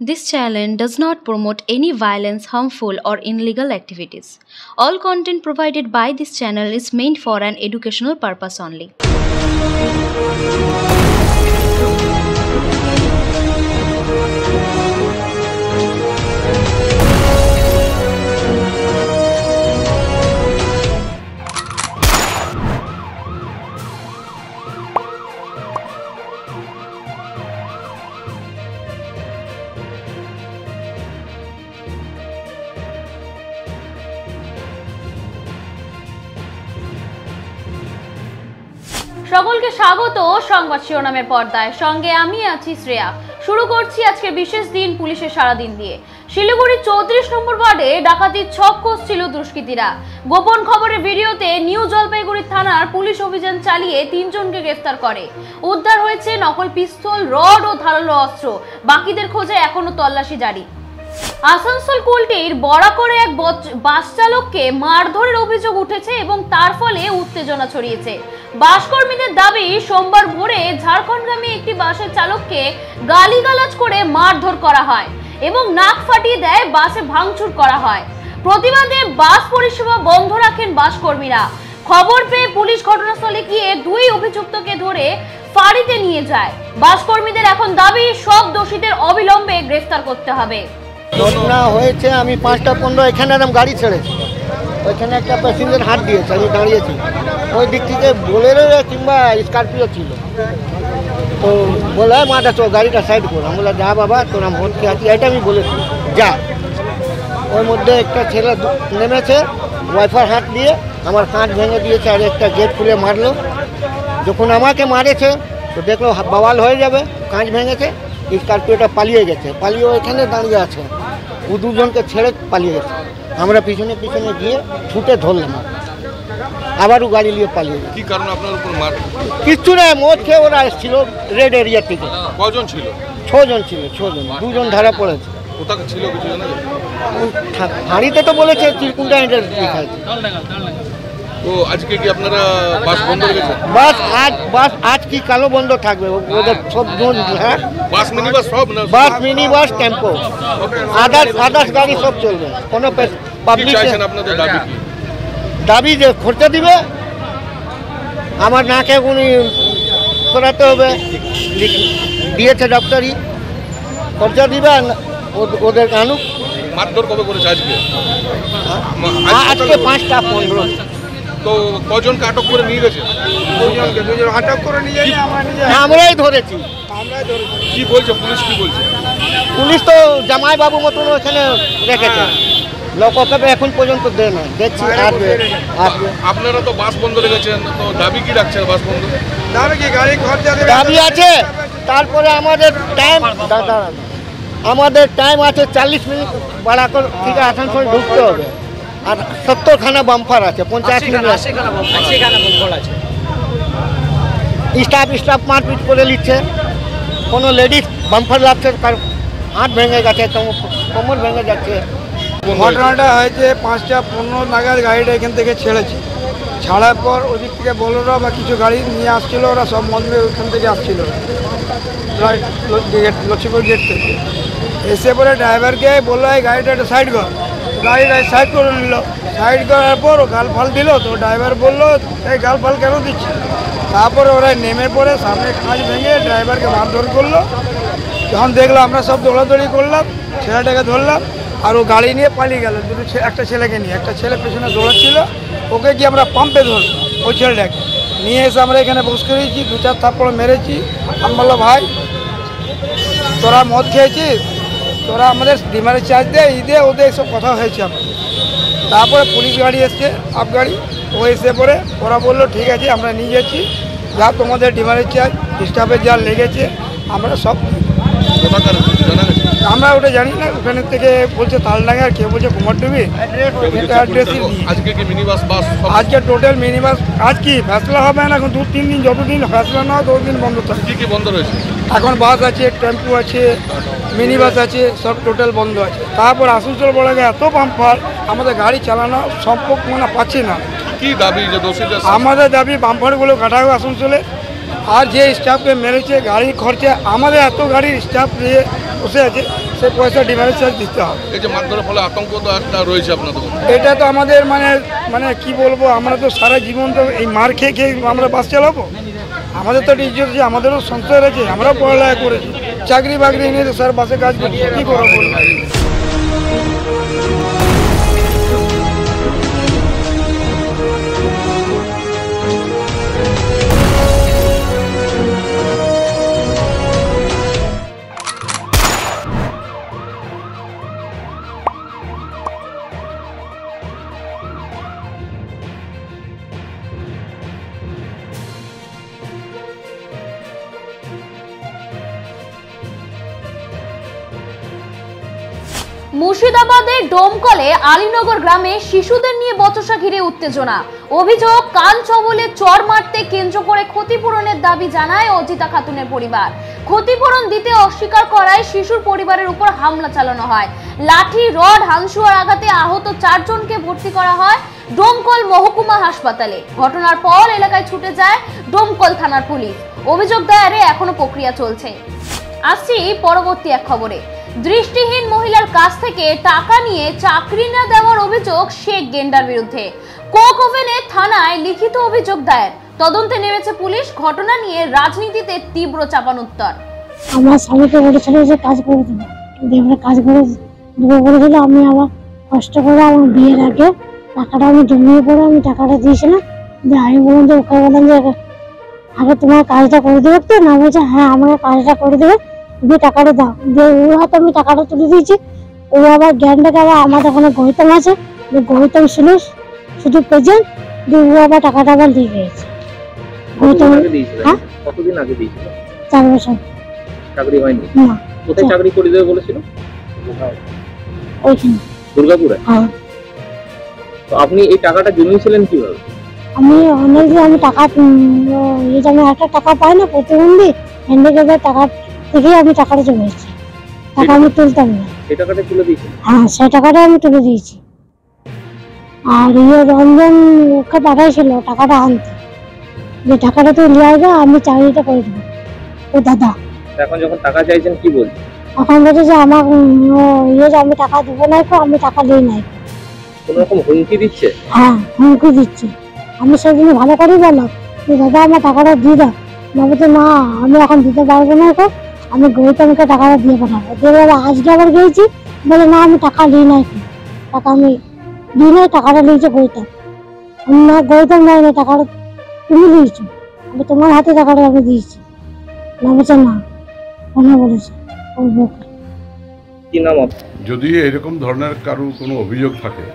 This channel does not promote any violence, harmful, or illegal activities. All content provided by this channel is meant for an educational purpose only. সকলকে স্বাগত সংবাদ শিরোনামের পর্দায়। সঙ্গে আমি আছি শ্রেয়া। শুরু করছি আজকে বিশেষ দিন পুলিশের সারাদিন দিয়ে। শিলিগুড়ির 34 নম্বর ওয়ার্ডে ডাকাতির ছক কষছিল দুষ্কৃতীরা। গোপন খবরের ভিডিওতে নিউ জলপাইগুড়ি থানার পুলিশ অভিযান চালিয়ে 3 জনকে গ্রেফতার করে। উদ্ধার হয়েছে নকল পিস্তল, রড ও ধারালো অস্ত্র। বাকিদের খোঁজে এখনো তল্লাশি জারি। আসানসোল কুলটির বরাকরে এক বাস চালককে মারধরের অভিযোগ উঠেছে এবং তার ফলে উত্তেজনা ছড়িয়েছে। বাস কর্মীদের দাবি, সোমবার ভোরে ঝাড়খণ্ডগামী একটি বাসের চালককে গালিগালাজ করে মারধর করা হয় এবং নাক ফাটিয়ে দেয়, বাসে ভাঙচুর করা হয়। প্রতিবাদে বাস পরিষেবা বন্ধ রাখেন বাস কর্মীরা। খবর পেয়ে পুলিশ ঘটনাস্থলে গিয়ে 2 অভিযুক্তকে ধরে ফাঁড়িতে নিয়ে যায়। বাস কর্মীদের এখন দাবি, সব দোষীদের অবিলম্বে গ্রেফতার করতে হবে। ঘটনা হয়েছে, আমি 5টা 15 এখানে গাড়ি ছেড়েছি, ওইখানে একটা প্যাসেঞ্জার হাত দিয়েছে, আমি দাঁড়িয়েছি, ওই দিক থেকে বোলেরো কিংবা স্করপিও ছিল, তো বলে মাটা চো গাড়িটা সাইড করো। আমি বললাম যা বাবা, তোরা মদ খেয়ে আছি, এটা আমি বলেছি যা। ওর মধ্যে একটা ছেলে নেমেছে, ওয়াইফার হাত দিয়ে আমার কাঁচ ভেঙে দিয়েছে আর একটা গেট খুলে মারলো। যখন আমাকে মারেছে তো দেখলো বাওয়াল হয়ে যাবে, কাঁচ ভেঙেছে, স্করপিওটা পালিয়ে গেছে, পালিয়ে এখানে দাঁড়িয়ে আছে। ও 2 জনকে ছেড়ে পালিয়ে গেছে। আমরা পিছনে পিছনে গিয়ে ছুটে ধরলাম, আবারও গাড়ি নিয়ে পালিয়ে গেছে। কি কারণে আপনার উপর মার? কিচ্ছু না, মদ খেয়ে ওরা এসেছিল রেড এরিয়া থেকে। কজন ছিল? 6 জন ছিল, 6 জন। 2 জন ধরা পড়েছে। কোথায় ছিল কিছু জানা যায়? হাঁড়িতে তো বলেছে চিরকুন্ডা হেঁটে দেখাচ্ছে। তো আজকে কি আপনারা বাস বন্ধ রেখেছেন? বাস আজ কি কালো বন্ধ থাকবে? ওদের সব জন, হ্যাঁ, বাস মিনি বাস সব না? বাস মিনি বাস টেম্পো আদার্স গাড়ি সব চলবে। কোনো পাবলিক চাইছেন আপনাদের দাবি কি? দাবি যে খরচা দিবে, আমার নাকে উনি করাতে হবে, দিয়েছে ডাক্তারি, খরচা দিবে, ওদের আনুক। মারধর কবে করেছে আজকে? আজকে 5টা 15। তো কজনকে আটক করে নিয়ে গেছে? 2 জনকে আটক করে নিয়ে যাই, আমরাই ধরেছি। কি বলছে পুলিশ, কি বলছে? পুলিশ তো জামাই বাবু মতন ওখানে রেখেছে, লোককে এখন পর্যন্ত দেয় না, দেখছি আসবে। আপনারা তো বাস বন্ধ রেখেছেন, তো দাবি কি রাখছেন? বাস বন্ধ দাবি কি? গাড়ি খরচা দাবি আছে। তারপরে আমাদের টাইম আছে 40 মিনিট বারাকর থেকে আসানসোল ঢুকতে হবে, আর 70খানা বাম্পার আছে, 50 মিনিট আছে। স্টাফ মারপিট করে নিচ্ছে, কোনো লেডিস বাম্পার লাগছে, কার হাত ভেঙে গেছে, কোমর ভেঙে যাচ্ছে। ঘটনাটা হয়েছে 5টা 15 নাগাদ গাড়িটা এখান থেকে ছেড়েছে। ছাড়ার পর ওদিক থেকে বোলেরো বা কিছু গাড়ি নিয়ে আসছিলো, ওরা সব মন্দিরে ওইখান থেকে আসছিল লক্ষ্মীপুর গেট থেকে। এসে পরে ড্রাইভারকে বললো এই গাড়িটা একটা সাইড কর, গাড়িটা সাইড করে নিল। সাইড করার পর ও গাল ফাল দিল, তো ড্রাইভার বললো এই গাল ফাল কেন দিচ্ছে? তারপরে ওরা নেমে পড়ে সামনে কাঁচ ভেঙে ড্রাইভারকে মারধর করলো। যখন দেখলো আমরা সব দৌড়াদৌড়ি করলাম, ছেলেটাকে ধরলাম, আর ও গাড়ি নিয়ে পালিয়ে গেল। একটা ছেলেকে নিয়ে, একটা ছেলে পেছনে দৌড়াচ্ছিল, ওকে গিয়ে আমরা পাম্পে ধরলাম। ওই ছেলেটাকে নিয়ে এসে আমরা এখানে বস করেছি, 2-4 থাপ্পড় মেরেছি। আমি বললো ভাই তোরা মদ খেয়েছিস, তোরা আমাদের ডিমান্ডের চার্জ দে, ঈদে ওদের এসব কথা হয়েছে আমাদের। তারপরে পুলিশ গাড়ি এসছে, আপ গাড়ি, ও এসে পরে ওরা বললো ঠিক আছে আমরা নিয়ে যাচ্ছি, যা তোমাদের ডিমান্ডের চার্জ স্টাফের যা লেগেছে আমরা সব। আমরা ওটা জানি না, ওখানে থেকে বলছে তালডাঙ্গা, আর কেউ বলছে কুমারডুবি। আজকে টোটাল মিনি বাস, আজ কি ফেসলা হবে না, এখন 2-3 দিন, যতদিন ফেসলা না হয় ততদিন বন্ধ থাকে। কি বন্ধ রয়েছে? এখন বাস আছে, টেম্পু আছে, মিনি বাস আছে, সব টোটাল বন্ধ আছে। তারপর আসানসোল বলে এত বাম্পার, আমাদের গাড়ি চালানো সম্পর্ক মানে পাচ্ছি না। কি দাবি? আমাদের দাবি বাম্পারগুলো কাটা হবে আসানসোলে, আর যে স্টাফকে মেরেছে গাড়ির খরচা, আমাদের এত গাড়ির স্টাফ দিয়ে বসে আছে, সে পয়সা ডিমান্ড চার্জ দিতে হবে। এই যে মারধরের ফলে আতঙ্ক তো একটা রয়েছে আপনাদের মধ্যে। এটা তো আমাদের মানে কি বলবো, আমরা তো সারা জীবন তো এই মার খেয়ে খেয়ে আমরা বাস চালাবো। আমাদের তো ইজ্জত আছে, আমাদেরও সংসার আছে, আমরাও পড়ালেখা করেছি, চাকরি বাকরি নিয়ে তো স্যার বাসে কাজ করছি, কী করবো? মুর্শিদাবাদের ডোমকলে আলীনগর গ্রামে শিশুদের নিয়ে বচসা ঘিরে উত্তেজনা। অভিযোগ, কান ছবলে চর মারতে কেন্দ্র করে ক্ষতিপূরণের দাবি জানায় অজিতা খাতুনের পরিবার। ক্ষতিপূরণ দিতে অস্বীকার করায় শিশুর পরিবারের উপর হামলা চালানো হয়। লাঠি, রড, হাঁসুয়ার আঘাতে আহত 4 জনকে ভর্তি করা হয় ডোমকল মহকুমা হাসপাতালে। ঘটনার পর এলাকায় ছুটে যায় ডোমকল থানার পুলিশ। অভিযোগ দায়েরে এখনো প্রক্রিয়া চলছে। আসছি পরবর্তী এক খবরে। দৃষ্টিহীন মহিলার কাছ থেকে টাকা নিয়ে চাকরি না দেওয়ার অভিযোগ শেখ গেন্ডার বিরুদ্ধে। কোক ওভেনে থানায় লিখিত অভিযোগ দায়ের। তদন্তে নেমেছে পুলিশ। ঘটনা নিয়ে রাজনীতিতে তীব্র চাপানোত্তর। আমার স্বামীকে বলেছিল যে কাজ করে দেবো, কিন্তু কাজ করে দেবো বলেছিল। আমি আবার কষ্ট করে আমার বিয়ের আগে টাকাটা আমি জমিয়ে পড়ে আমি টাকাটা দিয়েছিলাম। আমি বললাম যে ওকে বললাম যে আগে তোমার কাজটা করে দেবে তো, না বলছে হ্যাঁ আমাকে কাজটা করে দেবে, দিয়ে টাকাটা দাও। দিয়ে ওর হাতে আমি টাকাটা তুলে দিয়েছি। ও আবার জ্ঞানটাকে আবার আমাদের ওখানে গৌতম আছে, গৌতম ছিল শুধু প্রেজেন্ট, দিয়ে ও আবার টাকাটা আবার দিয়ে গিয়েছে। গৌতম হ্যাঁ কতদিন আগে দিয়েছিল? 4 বছর। চাকরি হয়নি? না। কোথায় চাকরি করে দেবে বলেছিল? ওইখানে দুর্গাপুরে। হ্যাঁ। তো আপনি এই টাকাটা জমিয়েছিলেন কিভাবে? আমি অনেকদিন আমি টাকা এই যে আমি একটা টাকা পাই না প্রতিবন্ধী হ্যান্ডিক্যাপের টাকা থেকেই আমি টাকাটা জমিয়েছি। টাকা আমি তুলতাম না। সেই টাকাটা তুলে দিয়েছিলেন? হ্যাঁ, সেই টাকাটা আমি তুলে দিয়েছি। আর রঞ্জন ওকে পাঠাইছিল টাকাটা আনতে, যে টাকাটা তুই নিয়ে আসবে, আমি চাকরিটা করে দেবো। ও দাদা এখন যখন টাকা চাইছেন কি বলছেন? এখন বলছে যে আমার আমি টাকা দেবো না, আমি টাকা দিই নাই। কোন রকম হুমকি দিচ্ছে? হ্যাঁ, হুমকি দিচ্ছে। আমি সেদিন ভালো করেই বললাম যে দাদা আমার টাকাটা দিয়ে দাও। না বলছে না আমি এখন দিতে পারবো না, এখন আমি গৌতমকে টাকাটা দিয়ে পাঠাবো। দিয়ে আজকে আবার গিয়েছি, বলে না আমি টাকা নিই নাই, টাকা আমি দিই নাই, টাকাটা নিয়েছে গৌতম। আমি না গৌতম নেয় না, টাকাটা তুমি দিয়েছো, আমি তোমার হাতে টাকাটা আমি দিয়েছি। না বলছে না, ওনা বলেছে। কি নাম আপনার? যদি এরকম ধরনের কারো কোনো অভিযোগ থাকে,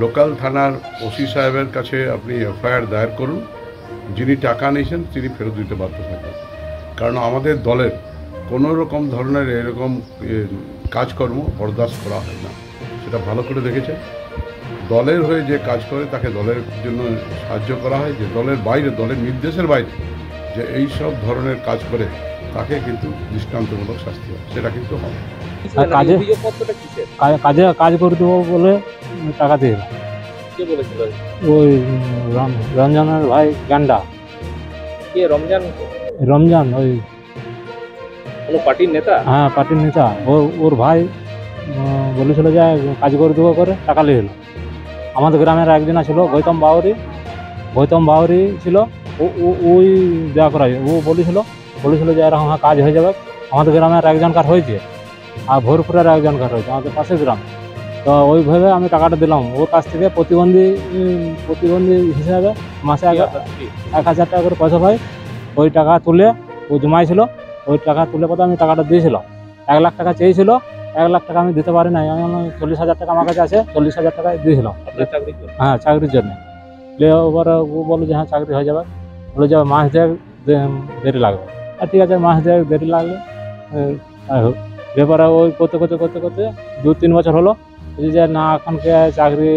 লোকাল থানার ওসি সাহেবের কাছে আপনি এফআইআর দায়ের করুন। যিনি টাকা নিয়েছেন তিনি ফেরত দিতে বাধ্য থাকবেন। কারণ আমাদের দলের কোনো রকম ধরনের এরকম কাজকর্ম বরদাস্ত করা হয় না, সেটা ভালো করে দেখেছে। দলের হয়ে যে কাজ করে তাকে দলের জন্য সাহায্য করা হয়, যে দলের বাইরে, দলের নির্দেশের বাইরে যে এই সব ধরনের কাজ করে তাকে কিন্তু দৃষ্টান্তমূলক শাস্তি হয়, সেটা কিন্তু হবে। কাজে কাজ করে দেবো বলে টাকা দিয়ে কে বলেছিল? ওই রমজানের ভাই গান্ডা। কে রমজান? রমজান ওই কোনো পার্টির নেতা? হ্যাঁ, পার্টির নেতা। ওর ভাই বলেছিল যে কাজ করে দেবো করে টাকা নিয়ে এলো। আমাদের গ্রামের একজন ছিল গৌতম বাউরি ছিল, ওই দেওয়া করা ও বলেছিল যে এরকম কাজ হয়ে যাবে। আমাদের গ্রামের একজন কার হয়েছে, আর ভোরপুরের একজন কার হয়েছে, আমাদের পাশের গ্রাম। তো ওইভাবে আমি টাকাটা দিলাম। ওর কাছ থেকে প্রতিবন্ধী হিসাবে মাসে 1000 টাকা করে পয়সা পাই। ওই টাকা তুলে ও জমাইছিল, ওই টাকা তুলে পথে আমি টাকাটা দিয়েছিলাম। 1 লাখ টাকা চেয়েছিল, 1 লাখ টাকা আমি দিতে পারি না। আমি 40,000 টাকা আমার কাছে আছে, 40,000 টাকা দিয়েছিলাম। হ্যাঁ, চাকরির জন্য। এবারে ও বললো যে হ্যাঁ চাকরি হয়ে যাবে। বলে যে মাস দেরি লাগবে। আর ঠিক আছে, মাস দেরি লাগলে ব্যাপারে ওই করতে 2-3 বছর হলো যে না এখনকে চাকরি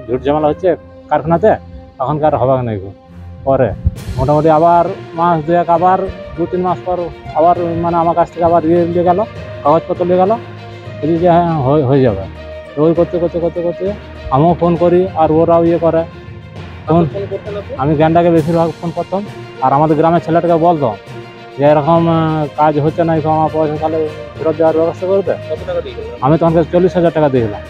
ঝুট ঝামেলা হচ্ছে কারখানাতে, এখনকার হবে না। পরে মোটামুটি আবার মাস 2 আবার 2-3 মাস পর আবার মানে আমার কাছ থেকে আবার নিয়ে গেল, কাগজপত্র নিয়ে গেল, বলছি যে হ্যাঁ হয়ে যাবে। তো ওই করতে আমিও ফোন করি আর ওরাও করে। ফোন আমি জ্ঞানটাকে বেশিরভাগ ফোন করতাম, আর আমাদের গ্রামের ছেলেটাকে বলতাম যে এরকম কাজ হচ্ছে না, আমার পয়সা তাহলে ফেরত দেওয়ার ব্যবস্থা করে দেয়। কত টাকা দিয়ে গেলেন? আমি তখন 40,000 টাকা দিয়েছিলাম।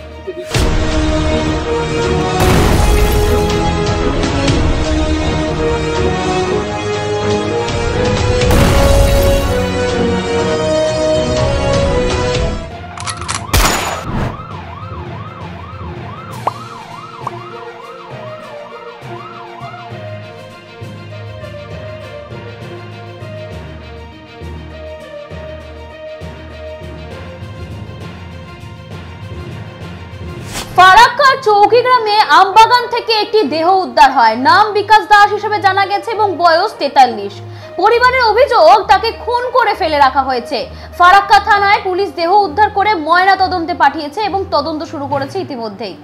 ফারাক্কার চৌকি গ্রামে আমবাগান থেকে একটি দেহ উদ্ধার হয়। নাম বিকাশ দাস হিসেবে জানা গেছে এবং বয়স 43। পরিবারের অভিযোগ তাকে খুন করে ফেলে রাখা হয়েছে। ফারাক্কা থানায় পুলিশ দেহ উদ্ধার করে ময়না তদন্তে পাঠিয়েছে এবং তদন্ত শুরু করেছে ইতিমধ্যেই।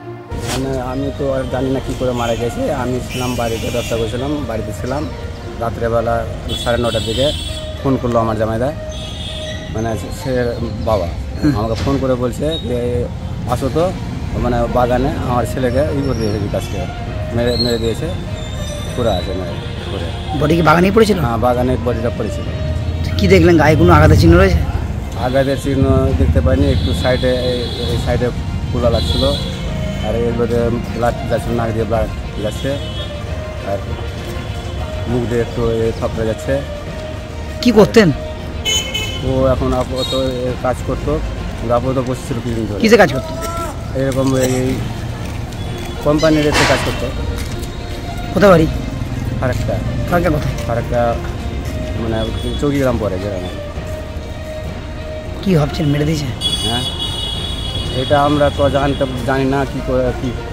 আমি তো আর জানি না কী করে মারা গেছে। আমি ছিলাম বাড়িতে, ব্যবসা করছিলাম, বাড়িতে ছিলাম। রাত্রেবেলা 9:30টার দিকে ফোন করলো আমার জামাইদা, মানে সে বাবা আমাকে ফোন করে বলছে যে আসো তো, মানে বাগানে আমার ছেলেকে করে দিয়েছে, বিকাশকে মেরে দিয়েছে, পুরো আছে মেরে করে। বডি কি বাগানেই পড়েছিল? হ্যাঁ, বাগানে বডিটা পড়েছিল। কি দেখলেন, গায়ে কোনো আঘাতের চিহ্ন রয়েছে? আঘাতের চিহ্ন দেখতে পাইনি, একটু সাইডে এই সাইডে ফুলা লাগছিলো, আর এর মধ্যে ব্লাড যাচ্ছে, নাক দিয়ে ব্লাড যাচ্ছে, আর মুখ দিয়ে একটু থাপড়ে যাচ্ছে। কি করতেন ও? এখন আপাতত কাজ করতো, আপাতত বসেছিল কিছুদিন ধরে। কিসে কাজ করতো? এরকম এই কোম্পানির একটু কাজ করতো। কোথায় বাড়ি? ফারাক্কা। ফারাক্কা কোথায়? ফারাক্কা মানে চৌকি গ্রাম পরে গ্রামে। কি ভাবছেন, মেরে দিয়েছে? হ্যাঁ, এটা আমরা তো জানি না কী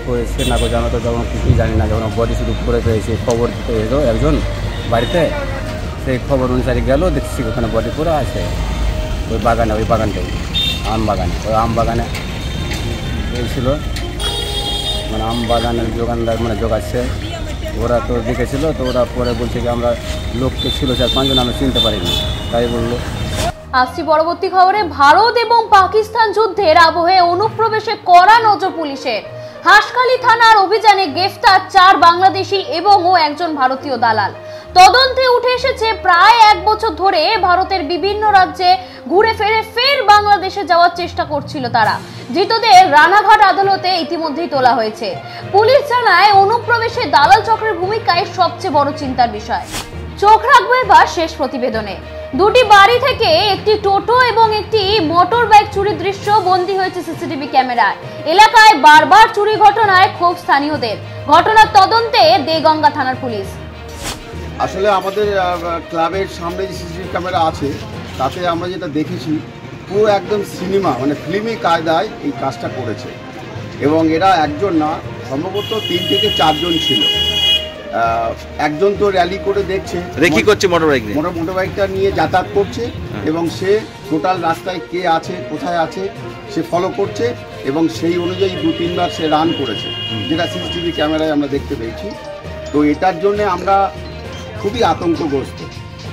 করেছে না করে, আমরা তো যখন কিছুই জানি না। যখন বডি শুধু করে পেয়েছে, খবর দিতে এলো একজন বাড়িতে, সেই খবর অনুসারে গেল, দেখছি ওখানে বডি পুরো আছে ওই বাগানে, ওই বাগানটাই আম বাগানে। ওই আম বাগানে ছিল, মানে আম বাগানের দোকানদার মানে জোগাচ্ছে, ওরা তো দেখেছিল। তো ওরা পরে বলছে যে আমরা লোককে ছিল 4-5 জন, আমরা চিনতে পারিনি, তাই বললো। আসছি পরবর্তী খবরে। ভারত এবং পাকিস্তান যুদ্ধের আবহে অনুপ্রবেশে কড়া নজর পুলিশের। হাসখালী থানার অভিযানে গ্রেফতার 4 বাংলাদেশি এবং একজন ভারতীয় দালাল। তদন্তে উঠে এসেছে প্রায় 1 বছর ধরে ভারতের বিভিন্ন রাজ্যে ঘুরে ফের বাংলাদেশে যাওয়ার চেষ্টা করছিল তারা। ধৃতদের রানাঘাট আদালতে ইতিমধ্যেই তোলা হয়েছে। পুলিশ জানায় অনুপ্রবেশে দালাল চক্রের ভূমিকায় সবচেয়ে বড় চিন্তার বিষয়। চোখ রাখবো এবার শেষ প্রতিবেদনে। দুটি বাড়ি থেকে একটি টোটো এবং একটি মোটর বাইক চুরির দৃশ্য বন্দী হয়েছে সিসিটিভি ক্যামেরায়। এলাকায় বারবার চুরি ঘটনায় ক্ষোভ স্থানীয়দের। ঘটনার তদন্তে দেগঙ্গা থানার পুলিশ। আসলে আমাদের ক্লাবের সামনে যে সিসিটিভি ক্যামেরা আছে, তাতে আমরা যেটা দেখেছি, পুরো একদম সিনেমা মানে ফিল্মি কায়দায় এই কাজটা করেছে। এবং এরা একজন না, সম্ভবত 3 থেকে 4 জন ছিল। একজন তো র্যালি করে দেখছে, রেকি করছে মোটর বাইকটা নিয়ে যাতায়াত করছে, এবং সে টোটাল রাস্তায় কে আছে, কোথায় আছে সে ফলো করছে, এবং সেই অনুযায়ী 2-3 বার সে রান করেছে, যেটা সিসিটিভি ক্যামেরায় আমরা দেখতে পেয়েছি। তো এটার জন্যে আমরা খুবই আতঙ্কগ্রস্ত।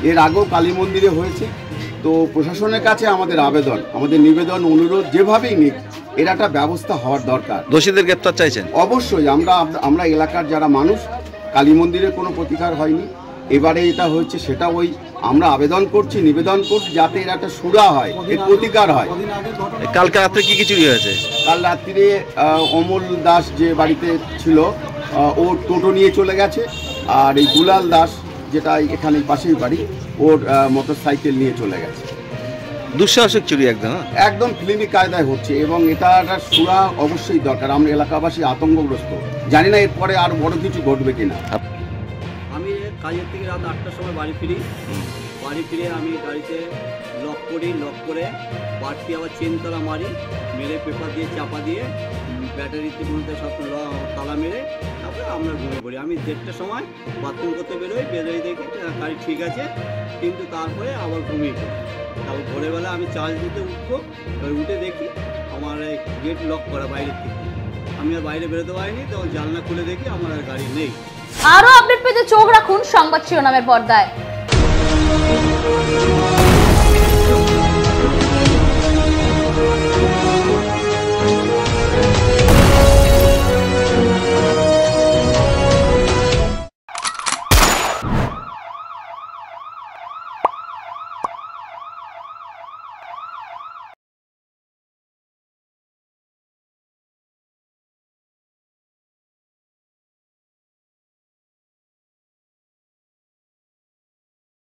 এর আগেও কালী মন্দিরে হয়েছে। তো প্রশাসনের কাছে আমাদের আবেদন, আমাদের নিবেদন, অনুরোধ, যেভাবেই নিক এর একটা ব্যবস্থা হওয়ার দরকার। দোষীদের গ্রেপ্তার চাইছেন? অবশ্যই। আমরা এলাকার যারা মানুষ, কালী মন্দিরে কোনো প্রতিকার হয়নি, এবারে এটা হচ্ছে, সেটা ওই আমরা আবেদন করছি, নিবেদন করছি, যাতে এর একটা সুরা হয়, এর প্রতিকার হয়। কালকে রাত্রে কি চুরি হয়েছে? কাল রাত্রিরে অমল দাস যে বাড়িতে ছিল, ও টোটো নিয়ে চলে গেছে, আর এই দুলাল দাস যেটা এখানে পাশেই বাড়ি, ওর মোটর সাইকেল নিয়ে চলে গেছে। দুঃসাহসিক চুরি একদম ফিল্মি কায়দায় হচ্ছে, এবং এটা একটা সুরা অবশ্যই দরকার। আমরা এলাকাবাসী আতঙ্কগ্রস্ত, জানি না এরপরে আর বড় কিছু ঘটবে কিনা। আমি কাজের থেকে রাত 8টার সময় বাড়ি ফিরে আমি গাড়িতে লক করে বাড়তি আবার চেনতলা মারি, মেরে পেপার দিয়ে চাপা দিয়ে ব্যাটারিতে মধ্যে সব তালা মেরে তারপরে আমরা ঘুমিয়ে পড়ি। আমি 1:30টার সময় বাথরুম করতে বেরোই দেখি গাড়ি ঠিক আছে, কিন্তু তারপরে আবার ঘুমিয়ে পড়ি। তারপর ভোরবেলা আমি চার্জ দিতে উঠবো, এবার উঠে দেখি আমার গেট লক করা বাইরের থেকে। আমি আর বাইরে বেরোতে পারিনি, তখন জানলা খুলে দেখি আমার আর গাড়ি নেই। আরো আপডেট পেতে চোখ রাখুন সংবাদ শিরোনামের পর্দায়।